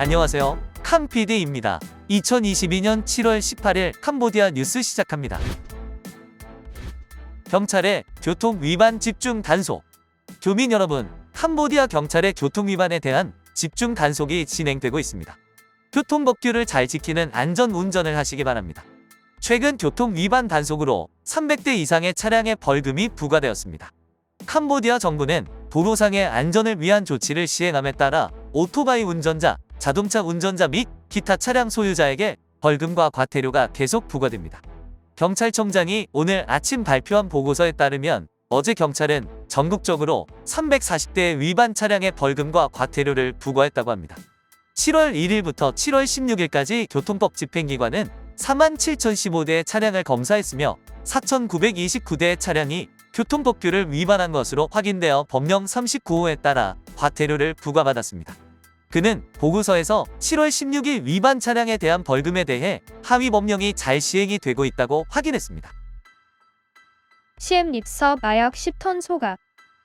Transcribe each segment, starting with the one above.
안녕하세요. 칸PD입니다. 2022년 7월 18일 캄보디아 뉴스 시작합니다. 경찰의 교통 위반 집중 단속. 교민 여러분, 캄보디아 경찰의 교통 위반에 대한 집중 단속이 진행되고 있습니다. 교통법규를 잘 지키는 안전 운전을 하시기 바랍니다. 최근 교통 위반 단속으로 300대 이상의 차량에 벌금이 부과되었습니다. 캄보디아 정부는 도로상의 안전을 위한 조치를 시행함에 따라 오토바이 운전자, 자동차 운전자 및 기타 차량 소유자에게 벌금과 과태료가 계속 부과됩니다. 경찰청장이 오늘 아침 발표한 보고서에 따르면 어제 경찰은 전국적으로 340대의 위반 차량의 벌금과 과태료를 부과했다고 합니다. 7월 1일부터 7월 16일까지 교통법 집행기관은 47,015대의 차량을 검사했으며 4,929대의 차량이 교통법규를 위반한 것으로 확인되어 법령 39호에 따라 과태료를 부과받았습니다. 그는 보고서에서 7월 16일 위반 차량에 대한 벌금에 대해 하위 법령이 잘 시행이 되고 있다고 확인했습니다. CM 립서 마약 10톤 소각.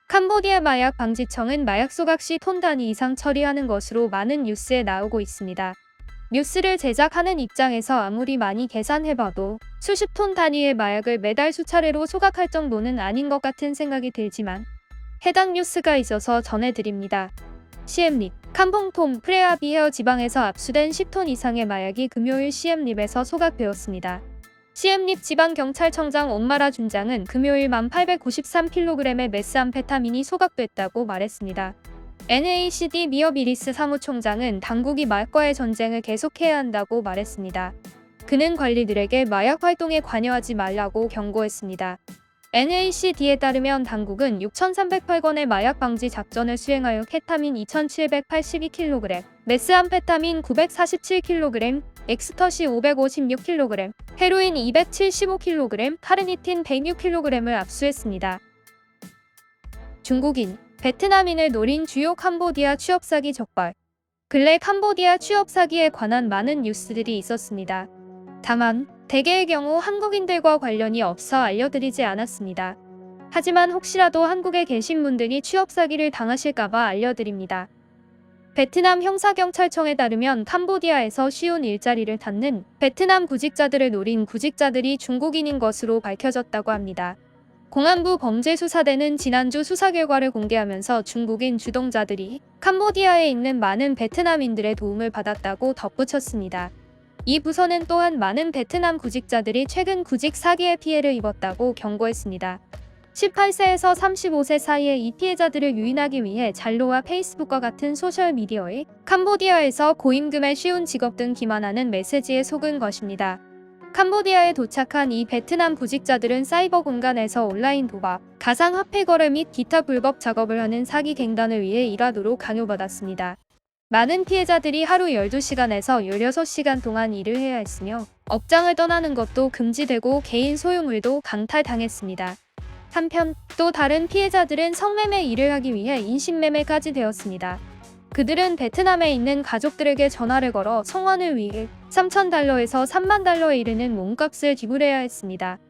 캄보디아 마약 방지청은 마약 소각 시 톤 단위 이상 처리하는 것으로 많은 뉴스에 나오고 있습니다. 뉴스를 제작하는 입장에서 아무리 많이 계산해봐도 수십 톤 단위의 마약을 매달 수차례로 소각할 정도는 아닌 것 같은 생각이 들지만 해당 뉴스가 있어서 전해드립니다. CM립, 캄퐁톰, 프레아비헤어 지방에서 압수된 10톤 이상의 마약이 금요일 CM립에서 소각되었습니다. CM립 지방경찰청장 옴마라 준장은 금요일 1893kg의 메스암페타민이 소각됐다고 말했습니다. NACD 미어비리스 사무총장은 당국이 마약과의 전쟁을 계속해야 한다고 말했습니다. 그는 관리들에게 마약 활동에 관여하지 말라고 경고했습니다. NACD에 따르면 당국은 6,308건의 마약 방지 작전을 수행하여 케타민 2,782kg, 메스암페타민 947kg, 엑스터시 556kg, 헤로인 275kg, 카르니틴 106kg을 압수했습니다. 중국인, 베트남인을 노린 주요 캄보디아 취업 사기 적발. 근래 캄보디아 취업 사기에 관한 많은 뉴스들이 있었습니다. 다만 대개의 경우 한국인들과 관련이 없어 알려드리지 않았습니다. 하지만 혹시라도 한국에 계신 분들이 취업 사기를 당하실까봐 알려드립니다. 베트남 형사경찰청에 따르면 캄보디아에서 쉬운 일자리를 찾는 베트남 구직자들을 노린 구직자들이 중국인인 것으로 밝혀졌다고 합니다. 공안부 범죄수사대는 지난주 수사 결과를 공개하면서 중국인 주동자들이 캄보디아에 있는 많은 베트남인들의 도움을 받았다고 덧붙였습니다. 이 부서는 또한 많은 베트남 구직자들이 최근 구직 사기의 피해를 입었다고 경고했습니다. 18세에서 35세 사이의 이 피해자들을 유인하기 위해 잘로와 페이스북과 같은 소셜미디어에 캄보디아에서 고임금에 쉬운 직업 등 기만하는 메시지에 속은 것입니다. 캄보디아에 도착한 이 베트남 구직자들은 사이버 공간에서 온라인 도박, 가상화폐 거래 및 기타 불법 작업을 하는 사기 갱단을 위해 일하도록 강요받았습니다. 많은 피해자들이 하루 12시간에서 16시간 동안 일을 해야 했으며 업장을 떠나는 것도 금지되고 개인 소유물도 강탈당했습니다. 한편 또 다른 피해자들은 성매매 일을 하기 위해 인신매매까지 되었습니다. 그들은 베트남에 있는 가족들에게 전화를 걸어 성환을 위해 3,000달러에서 3만 달러에 이르는 몸값을 지불해야 했습니다.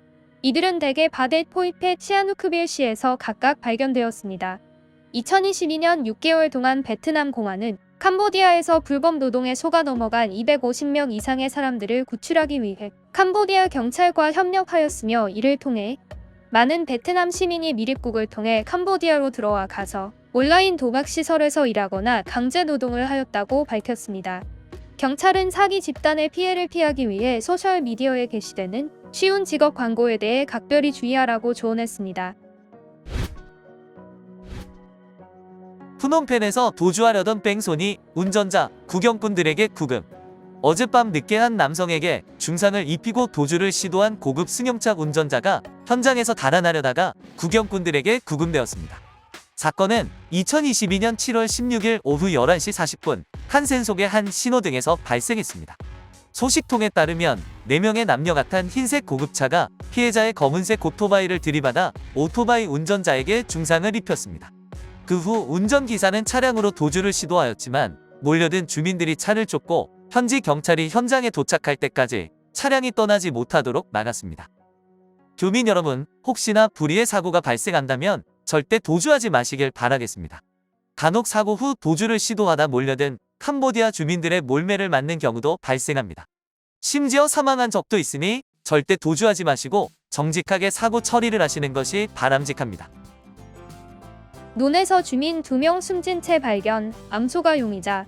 이들은 대개 바댓 포이페 치아누크빌시에서 각각 발견되었습니다. 2022년 6개월 동안 베트남 공안은 캄보디아에서 불법 노동에 속아 넘어간 250명 이상의 사람들을 구출하기 위해 캄보디아 경찰과 협력하였으며 이를 통해 많은 베트남 시민이 미립국을 통해 캄보디아로 들어와 가서 온라인 도박 시설에서 일하거나 강제 노동을 하였다고 밝혔습니다. 경찰은 사기 집단의 피해를 피하기 위해 소셜미디어에 게시되는 쉬운 직업 광고에 대해 각별히 주의하라고 조언했습니다. 푸놈펜에서 도주하려던 뺑소니 운전자, 구경꾼들에게 구금. 어젯밤 늦게 한 남성에게 중상을 입히고 도주를 시도한 고급 승용차 운전자가 현장에서 달아나려다가 구경꾼들에게 구금되었습니다. 사건은 2022년 7월 16일 오후 11시 40분 칸센속의 한 신호등에서 발생했습니다. 소식통에 따르면 4명의 남녀가 탄 흰색 고급차가 피해자의 검은색 오토바이를 들이받아 오토바이 운전자에게 중상을 입혔습니다. 그 후 운전기사는 차량으로 도주를 시도하였지만 몰려든 주민들이 차를 쫓고 현지 경찰이 현장에 도착할 때까지 차량이 떠나지 못하도록 막았습니다. 교민 여러분, 혹시나 불의의 사고가 발생한다면 절대 도주하지 마시길 바라겠습니다. 간혹 사고 후 도주를 시도하다 몰려든 캄보디아 주민들의 몰매를 맞는 경우도 발생합니다. 심지어 사망한 적도 있으니 절대 도주하지 마시고 정직하게 사고 처리를 하시는 것이 바람직합니다. 논에서 주민 2명 숨진 채 발견, 암소가 용의자.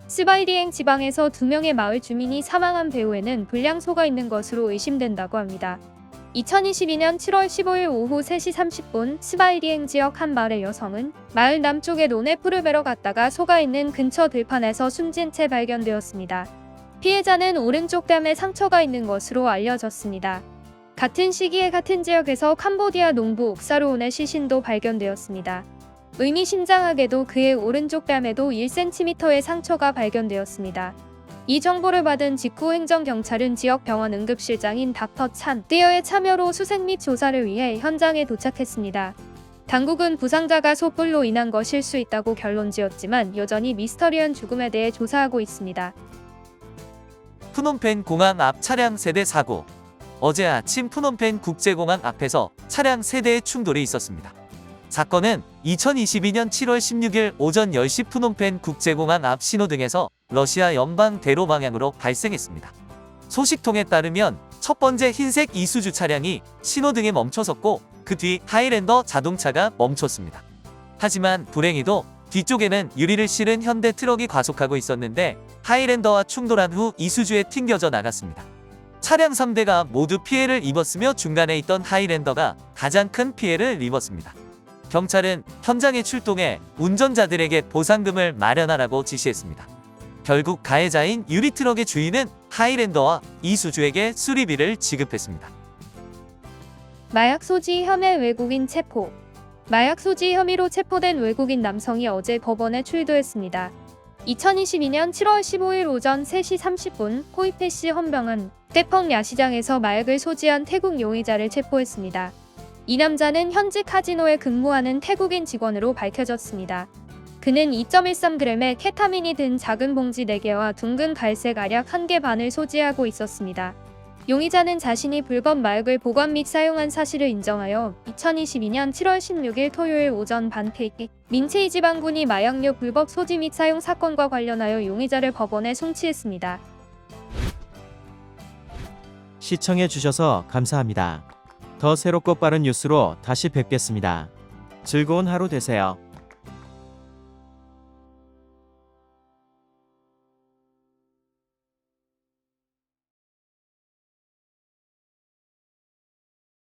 스바이리엥 지방에서 2명의 마을 주민이 사망한 배후에는 불량소가 있는 것으로 의심된다고 합니다. 2022년 7월 15일 오후 3시 30분 스바이리엥 지역 한 마을의 여성은 마을 남쪽의 논에 풀을 베러 갔다가 소가 있는 근처 들판에서 숨진 채 발견되었습니다. 피해자는 오른쪽 뺨에 상처가 있는 것으로 알려졌습니다. 같은 시기에 같은 지역에서 캄보디아 농부 옥사로온의 시신도 발견되었습니다. 의미심장하게도 그의 오른쪽 뺨에도 1cm의 상처가 발견되었습니다. 이 정보를 받은 직후 행정경찰은 지역 병원 응급실장인 닥터 찬 띠어의 참여로 수색 및 조사를 위해 현장에 도착했습니다. 당국은 부상자가 소뿔로 인한 것일 수 있다고 결론지었지만 여전히 미스터리한 죽음에 대해 조사하고 있습니다. 프놈펜 공항 앞 차량 세대 사고. 어제 아침 프놈펜 국제공항 앞에서 차량 세대의 충돌이 있었습니다. 사건은 2022년 7월 16일 오전 10시 프놈펜 국제공항 앞 신호등에서 러시아 연방 대로 방향으로 발생했습니다. 소식통에 따르면 첫 번째 흰색 이수주 차량이 신호등에 멈춰섰고 그 뒤 하이랜더 자동차가 멈췄습니다. 하지만 불행히도 뒤쪽에는 유리를 실은 현대 트럭이 과속하고 있었는데 하이랜더와 충돌한 후 이수주에 튕겨져 나갔습니다. 차량 3대가 모두 피해를 입었으며 중간에 있던 하이랜더가 가장 큰 피해를 입었습니다. 경찰은 현장에 출동해 운전자들에게 보상금을 마련하라고 지시했습니다. 결국 가해자인 유리트럭의 주인은 하이랜더와 이수주에게 수리비를 지급했습니다. 마약 소지 혐의 외국인 체포. 마약 소지 혐의로 체포된 외국인 남성이 어제 법원에 출두했습니다. 2022년 7월 15일 오전 3시 30분 코이페시 헌병은 태펑 야시장에서 마약을 소지한 태국 용의자를 체포했습니다. 이 남자는 현지 카지노에 근무하는 태국인 직원으로 밝혀졌습니다. 그는 2.13g의 케타민이 든 작은 봉지 4개와 둥근 갈색 알약 1개 반을 소지하고 있었습니다. 용의자는 자신이 불법 마약을 보관 및 사용한 사실을 인정하여 2022년 7월 16일 토요일 오전 반페이키 민체이 지방군이 마약류 불법 소지 및 사용 사건과 관련하여 용의자를 법원에 송치했습니다. 시청해주셔서 감사합니다. 더 새롭고 빠른 뉴스로 다시 뵙겠습니다. 즐거운 하루 되세요.